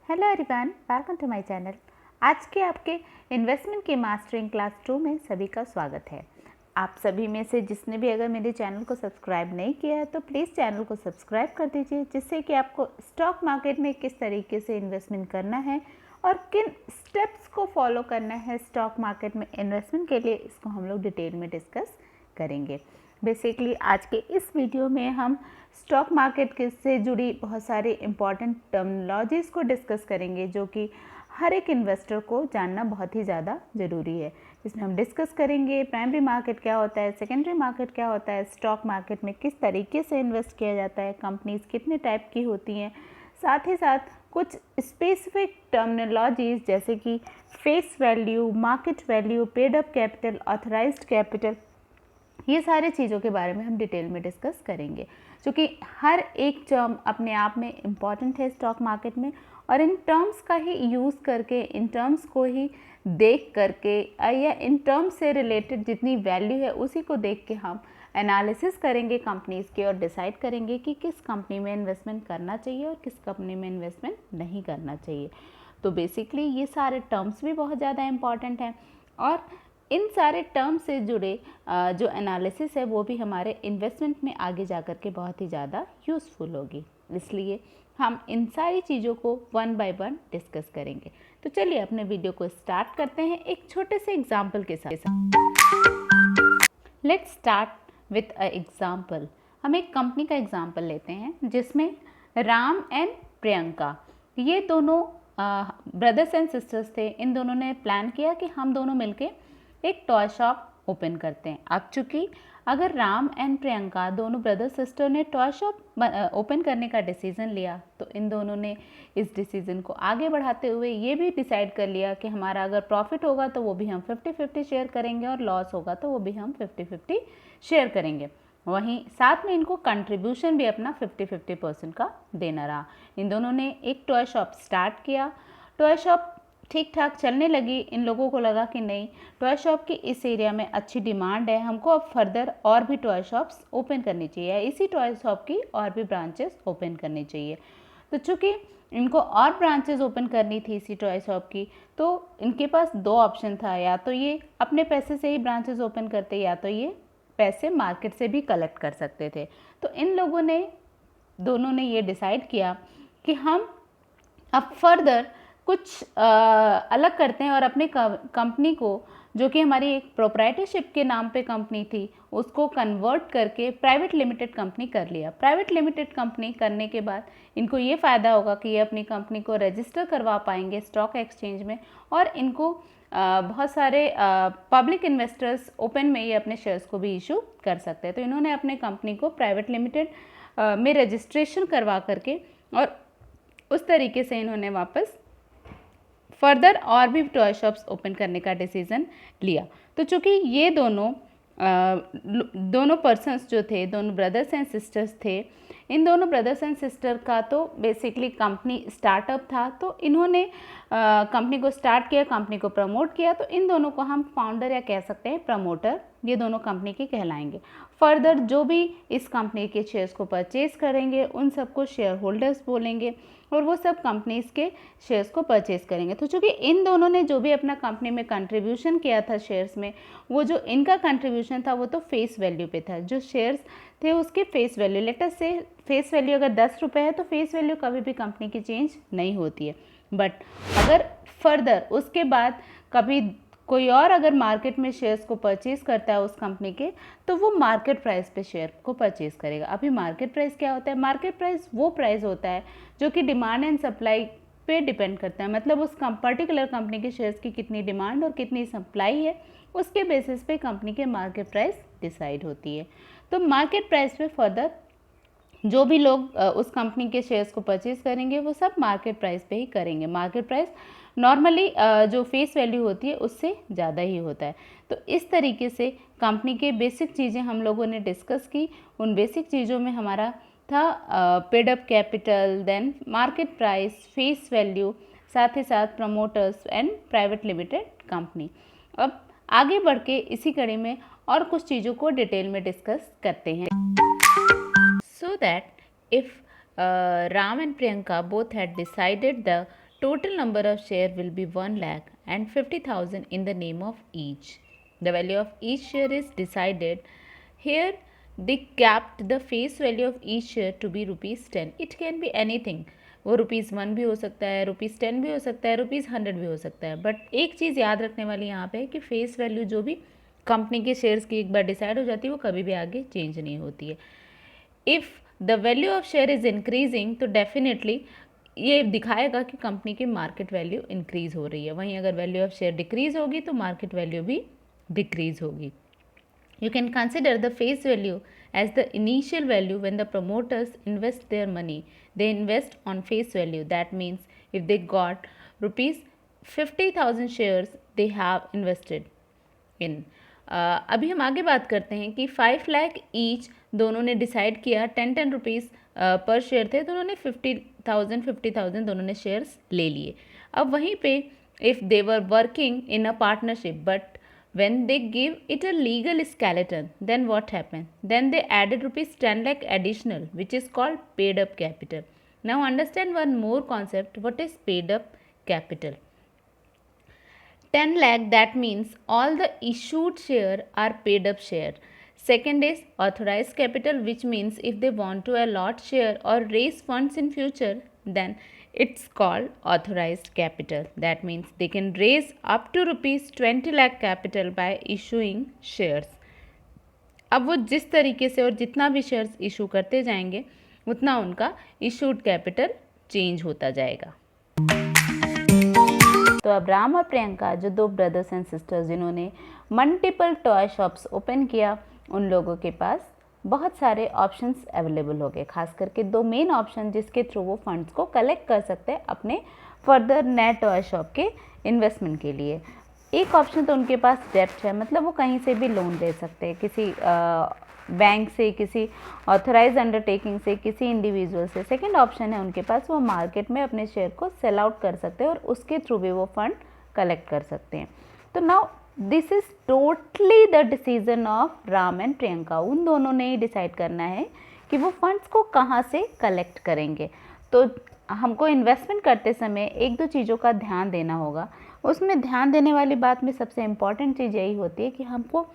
Hello everyone, welcome to my channel. आज के आपके इन्वेस्टमेंट की मास्टरिंग क्लास 2 में सभी का स्वागत है। आप सभी में से जिसने भी अगर मेरे चैनल को सब्सक्राइब नहीं किया है तो प्लीज़ चैनल को सब्सक्राइब कर दीजिए, जिससे कि आपको स्टॉक मार्केट में किस तरीके से इन्वेस्टमेंट करना है और किन स्टेप्स को फॉलो करना है स्टॉक मार्केट में इन्वेस्टमेंट के लिए, इसको हम लोग डिटेल में डिस्कस करेंगे। बेसिकली आज के इस वीडियो में हम स्टॉक मार्केट से जुड़ी बहुत सारी इम्पॉर्टेंट टर्मिनोलॉजीज़ को डिस्कस करेंगे, जो कि हर एक इन्वेस्टर को जानना बहुत ही ज़्यादा ज़रूरी है। इसमें हम डिस्कस करेंगे प्राइमरी मार्केट क्या होता है, सेकेंडरी मार्केट क्या होता है, स्टॉक मार्केट में किस तरीके से इन्वेस्ट किया जाता है, कंपनीज कितने टाइप की होती हैं, साथ ही साथ कुछ स्पेसिफिक टर्मिनोलॉजीज़ जैसे कि face value, market value, paid up capital, authorised capital, ये सारे चीज़ों के बारे में हम डिटेल में डिस्कस करेंगे, क्योंकि हर एक टर्म अपने आप में इम्पॉर्टेंट है स्टॉक मार्केट में, और इन टर्म्स का ही यूज़ करके, इन टर्म्स को ही देख करके या इन टर्म्स से रिलेटेड जितनी वैल्यू है उसी को देख के हम एनालिसिस करेंगे कंपनीज़ के और डिसाइड करेंगे कि किस कंपनी में इन्वेस्टमेंट करना चाहिए और किस कंपनी में इन्वेस्टमेंट नहीं करना चाहिए। तो बेसिकली ये सारे टर्म्स भी बहुत ज़्यादा इम्पॉर्टेंट हैं, और इन सारे टर्म से जुड़े जो एनालिसिस है वो भी हमारे इन्वेस्टमेंट में आगे जा कर के बहुत ही ज़्यादा यूज़फुल होगी। इसलिए हम इन सारी चीज़ों को वन बाय वन डिस्कस करेंगे। तो चलिए अपने वीडियो को स्टार्ट करते हैं एक छोटे से एग्जाम्पल के साथ। Let's start with a example. हम एक कंपनी का एग्जाम्पल लेते हैं जिसमें राम एंड प्रियंका, ये दोनों ब्रदर्स एंड सिस्टर्स थे। इन दोनों ने प्लान किया कि हम दोनों मिलके एक टॉय शॉप ओपन करते हैं। अब चूँकि अगर राम एंड प्रियंका दोनों ब्रदर सिस्टर ने टॉय शॉप ओपन करने का डिसीज़न लिया, तो इन दोनों ने इस डिसीज़न को आगे बढ़ाते हुए ये भी डिसाइड कर लिया कि हमारा अगर प्रॉफिट होगा तो वो भी हम 50-50 शेयर करेंगे और लॉस होगा तो वो भी हम 50-50 शेयर करेंगे। वहीं साथ में इनको कंट्रीब्यूशन भी अपना 50-50% का देना रहा। इन दोनों ने एक टॉय शॉप स्टार्ट किया। टॉय शॉप ठीक ठाक चलने लगी। इन लोगों को लगा कि नहीं, टॉय शॉप की इस एरिया में अच्छी डिमांड है, हमको अब फर्दर और भी टॉय शॉप्स ओपन करनी चाहिए, इसी टॉय शॉप की और भी ब्रांचेस ओपन करनी चाहिए। तो चूँकि इनको और ब्रांचेस ओपन करनी थी इसी टॉय शॉप की, तो इनके पास दो ऑप्शन था, या तो ये अपने पैसे से ही ब्रांचेस ओपन करते या तो ये पैसे मार्केट से भी कलेक्ट कर सकते थे। तो इन लोगों ने दोनों ने ये डिसाइड किया कि हम अब फर्दर कुछ अलग करते हैं और अपने कंपनी को, जो कि हमारी एक प्रोप्राइटरशिप के नाम पे कंपनी थी, उसको कन्वर्ट करके प्राइवेट लिमिटेड कंपनी कर लिया। प्राइवेट लिमिटेड कंपनी करने के बाद इनको ये फ़ायदा होगा कि ये अपनी कंपनी को रजिस्टर करवा पाएंगे स्टॉक एक्सचेंज में, और इनको बहुत सारे पब्लिक इन्वेस्टर्स ओपन में ये अपने शेयर्स को भी इशू कर सकते हैं। तो इन्होंने अपने कंपनी को प्राइवेट लिमिटेड में रजिस्ट्रेशन करवा करके और उस तरीके से इन्होंने वापस फर्दर और भी टॉय शॉप्स ओपन करने का डिसीज़न लिया। तो चूँकि ये दोनों पर्सन्स जो थे, दोनों ब्रदर्स एंड सिस्टर्स थे, इन दोनों ब्रदर्स एंड सिस्टर का तो बेसिकली कंपनी स्टार्टअप था, तो इन्होंने कंपनी को स्टार्ट किया, कंपनी को प्रमोट किया। तो इन दोनों को हम फाउंडर या कह सकते हैं प्रमोटर, ये दोनों कंपनी के कहलाएंगे। फर्दर जो भी इस कंपनी के शेयर्स को परचेज करेंगे उन सबको शेयर होल्डर्स बोलेंगे, और वो सब कंपनीज़ के शेयर्स को परचेज करेंगे। तो चूँकि इन दोनों ने जो भी अपना कंपनी में कंट्रीब्यूशन किया था शेयर्स में, वो जो इनका कंट्रीब्यूशन था वो तो फेस वैल्यू पे था। जो शेयर्स थे उसके फेस वैल्यू, लेटर से फेस वैल्यू अगर 10 रुपये है तो फेस वैल्यू कभी भी कंपनी की चेंज नहीं होती है। बट अगर फर्दर उसके बाद कभी कोई और अगर मार्केट में शेयर्स को परचेज़ करता है उस कंपनी के, तो वो मार्केट प्राइस पे शेयर को परचेज़ करेगा। अभी मार्केट प्राइस क्या होता है? मार्केट प्राइस वो प्राइस होता है जो कि डिमांड एंड सप्लाई पे डिपेंड करता है। मतलब उस पर्टिकुलर कंपनी के शेयर्स की कितनी डिमांड और कितनी सप्लाई है, उसके बेसिस पे कंपनी के मार्केट प्राइस डिसाइड होती है। तो मार्केट प्राइस पे फर्दर जो भी लोग उस कंपनी के शेयर्स को परचेज़ करेंगे वो सब मार्केट प्राइस पे ही करेंगे। मार्केट प्राइस नॉर्मली जो फेस वैल्यू होती है उससे ज़्यादा ही होता है। तो इस तरीके से कंपनी के बेसिक चीज़ें हम लोगों ने डिस्कस की। उन बेसिक चीज़ों में हमारा था paid up capital, then market price, face value, साथ ही साथ promoters and private limited company. अब आगे बढ़ के इसी कड़ी में और कुछ चीज़ों को डिटेल में डिस्कस करते हैं। So that if Ram and Priyanka both had decided the Total number of share will be 1,50,000 in the name of each. The value of each share is decided. Here they kept the face value of each share to be ₹10. It can be anything. वो ₹1 भी हो सकता है, ₹10 भी हो सकता है, ₹100 भी हो सकता है. बट एक चीज़ याद रखने वाली यहाँ पे है कि फेस वैल्यू जो भी कंपनी के शेयर्स की एक बार डिसाइड हो जाती है वो कभी भी आगे चेंज नहीं होती है. If the value of share is increasing तो डेफिनेटली ये दिखाएगा कि कंपनी की मार्केट वैल्यू इंक्रीज हो रही है. वहीं अगर वैल्यू ऑफ शेयर डिक्रीज होगी तो मार्केट वैल्यू भी डिक्रीज होगी. You can consider the face value as the initial value when the promoters invest their money. They invest on face value. That means if they got ₹50,000 shares they have invested in. अभी हम आगे बात करते हैं कि 5 lakh each दोनों ने decide किया, 10 रुपीज़ पर शेयर थे तो उन्होंने 50,000 दोनों ने शेयर्स ले लिए. अब वहीं पे if they were working in a partnership but when they give it a legal skeleton, then what happened? Then they added ₹10 lakh additional, which is called paid up capital. Now understand one more concept. What is paid up capital? 10 lakh, that means all the issued share are paid up share. Second is authorized capital, which means if they want to allot share or raise funds in future, then it's called authorized capital. That means they can raise up to ₹20 lakh capital by issuing shares. अब वो जिस तरीके से और जितना भी shares issue करते जाएंगे उतना उनका इशूड कैपिटल चेंज होता जाएगा. तो अब राम और प्रियंका जो 2 ब्रदर्स एंड सिस्टर्स जिन्होंने मल्टीपल टॉय शॉप्स ओपन किया, उन लोगों के पास बहुत सारे ऑप्शंस अवेलेबल हो गए. खास करके 2 मेन ऑप्शन जिसके थ्रू वो फंड्स को कलेक्ट कर सकते हैं अपने फर्दर नए टॉय शॉप के इन्वेस्टमेंट के लिए. एक ऑप्शन तो उनके पास डेब्ट है, मतलब वो कहीं से भी लोन ले सकते हैं, किसी बैंक से, किसी ऑथराइज अंडरटेकिंग से, किसी इंडिविजुअल से. सेकेंड ऑप्शन है उनके पास वो मार्केट में अपने शेयर को सेल आउट कर सकते हैं और उसके थ्रू भी वो फंड कलेक्ट कर सकते हैं. तो now this is totally the decision of Ram and Priyanka. उन दोनों ने ही डिसाइड करना है कि वो फंड्स को कहाँ से कलेक्ट करेंगे. तो हमको इन्वेस्टमेंट करते समय 1-2 चीज़ों का ध्यान देना होगा. उसमें ध्यान देने वाली बात में सबसे इम्पॉर्टेंट चीज़ यही होती है कि हमको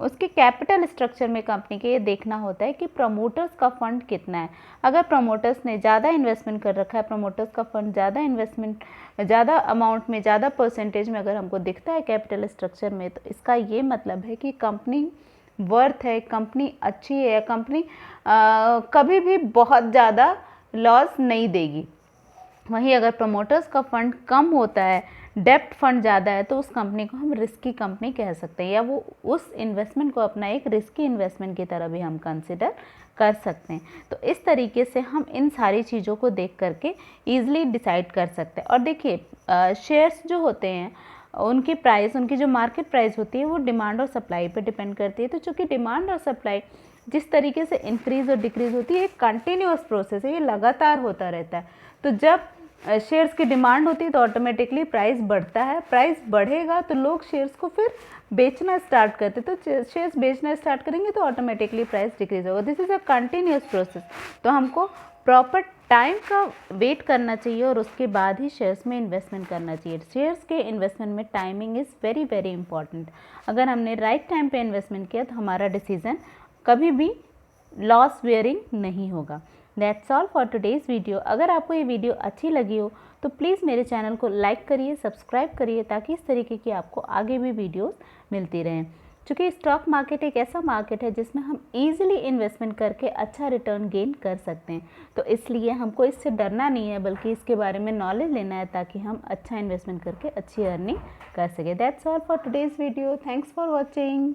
उसके कैपिटल स्ट्रक्चर में कंपनी के ये देखना होता है कि प्रमोटर्स का फंड कितना है. अगर प्रमोटर्स ने ज़्यादा इन्वेस्टमेंट कर रखा है, प्रमोटर्स का फंड ज़्यादा इन्वेस्टमेंट, ज़्यादा अमाउंट में, ज़्यादा परसेंटेज में अगर हमको दिखता है कैपिटल स्ट्रक्चर में, तो इसका ये मतलब है कि कंपनी वर्थ है, कंपनी अच्छी है, कंपनी कभी भी बहुत ज़्यादा लॉस नहीं देगी. वहीं अगर प्रमोटर्स का फंड कम होता है, डेप्ट फंड ज़्यादा है, तो उस कंपनी को हम रिस्की कंपनी कह सकते हैं, या वो उस इन्वेस्टमेंट को अपना एक रिस्की इन्वेस्टमेंट की तरह भी हम कंसिडर कर सकते हैं. तो इस तरीके से हम इन सारी चीज़ों को देख करके ईजिली डिसाइड कर सकते हैं. और देखिए शेयर्स जो होते हैं उनकी प्राइस, उनकी जो मार्केट प्राइस होती है वो डिमांड और सप्लाई पर डिपेंड करती है. तो चूँकि डिमांड और सप्लाई जिस तरीके से इंक्रीज़ और डिक्रीज़ होती है, एक कंटिन्यूअस प्रोसेस है, ये लगातार होता रहता है. तो जब शेयर्स की डिमांड होती है तो ऑटोमेटिकली प्राइस बढ़ता है, प्राइस बढ़ेगा तो लोग शेयर्स को फिर बेचना स्टार्ट करते, तो शेयर्स बेचना स्टार्ट करेंगे तो ऑटोमेटिकली प्राइस डिक्रीज होगा. This is a continuous process. तो हमको प्रॉपर टाइम का वेट करना चाहिए और उसके बाद ही शेयर्स में इन्वेस्टमेंट करना चाहिए. शेयर्स के इन्वेस्टमेंट में timing is very very important. अगर हमने राइट टाइम पे इन्वेस्टमेंट किया तो हमारा डिसीजन कभी भी लॉस वेयरिंग नहीं होगा. That's all for today's video. अगर आपको ये वीडियो अच्छी लगी हो तो प्लीज़ मेरे चैनल को लाइक करिए, सब्सक्राइब करिए, ताकि इस तरीके की आपको आगे भी वीडियोस मिलती रहें. चूँकि स्टॉक मार्केट एक ऐसा मार्केट है जिसमें हम ईजिली इन्वेस्टमेंट करके अच्छा रिटर्न गेन कर सकते हैं. तो इसलिए हमको इससे डरना नहीं है, बल्कि इसके बारे में नॉलेज लेना है ताकि हम अच्छा इन्वेस्टमेंट करके अच्छी अर्निंग कर सकें. That's all for today's video. Thanks for watching.